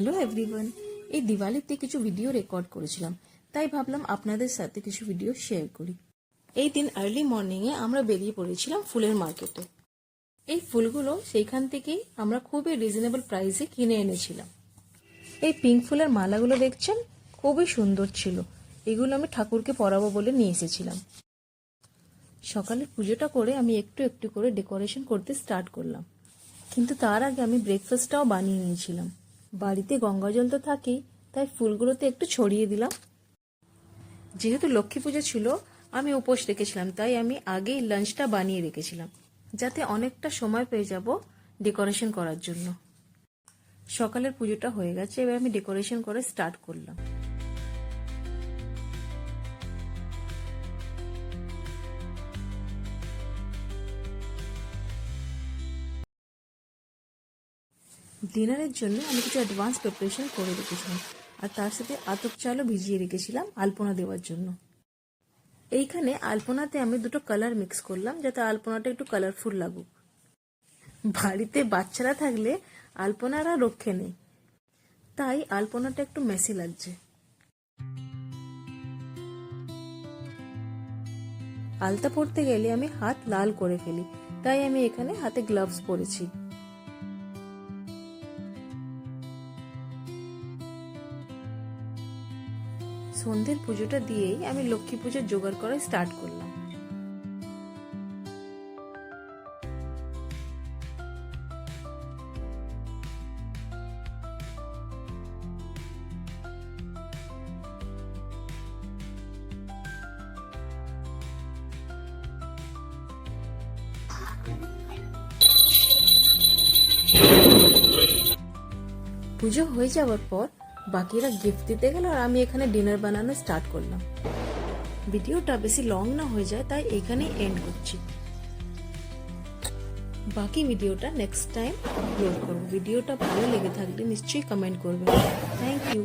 Hello everyone, এই দিওয়ালিতে কিছু video record করেছিলাম, তাই ভাবলাম আপনাদের সাথে কিছু ভিডিও শেয়ার করি। এই দিন আর্লি মর্নিংয়ে আমরা বেরিয়ে পড়েছিলাম ফুলের মার্কেটে। এই ফুলগুলো সেইখান থেকেই আমরা খুবই রিজনেবল প্রাইসে কিনে এনেছিলাম। এই পিঙ্ক ফুলের মালাগুলো দেখছেন, খুবই সুন্দর ছিল। এগুলো আমি ঠাকুরকে পরাবো বলে নিয়ে এসেছিলাম। সকালে পুজোটা করে আমি একটু একটু করে ডেকোরেশন করতে স্টার্ট করলাম, কিন্তু তার আগে আমি ব্রেকফাস্টটাও বানিয়ে নিয়েছিলাম। বাড়িতে গঙ্গা জল তো থাকেই, তাই ফুলগুলোতে একটু ছড়িয়ে দিলাম। যেহেতু লক্ষ্মী পুজো ছিল, আমি উপোস রেখেছিলাম, তাই আমি আগেই লাঞ্চটা বানিয়ে রেখেছিলাম, যাতে অনেকটা সময় পেয়ে যাব ডেকোরেশন করার জন্য। সকালের পুজোটা হয়ে গেছে, এবার আমি ডেকোরেশন করে স্টার্ট করলাম। ডিনারের জন্য আমি কিছু অ্যাডভান্স প্রিপারেশন করে রেখেছিলাম, আর তার সাথে আতপ চালও ভিজিয়ে রেখেছিলাম আলপনা দেওয়ার জন্য। এইখানে আলপনাতে আমি দুটো কালার মিক্স করলাম, যাতে আলপনাটা একটু কালারফুল লাগুক। বাড়িতে বাচ্চারা থাকলে আলপনার আর রক্ষে নেই, তাই আলপনাটা একটু মেসি লাগছে। আলতা পরতে গেলে আমি হাত লাল করে ফেলি, তাই আমি এখানে হাতে গ্লাভস পরেছি। সন্ধ্যের পুজোটা দিয়েই আমি লক্ষ্মী পুজোর জোগাড় করা স্টার্ট করলাম। পুজো হয়ে যাওয়ার পর বাকিরা গিফট দিতে গেল, আর আমি এখানে ডিনার বানানো স্টার্ট করলাম। ভিডিওটা বেশি লং না হয়ে যায়, তাই এখানেই এন্ড করছি। বাকি ভিডিওটা নেক্সট টাইম আপলোড করব। ভিডিওটা ভালো লেগে থাকলে নিশ্চয়ই কমেন্ট করবেন। Thank you.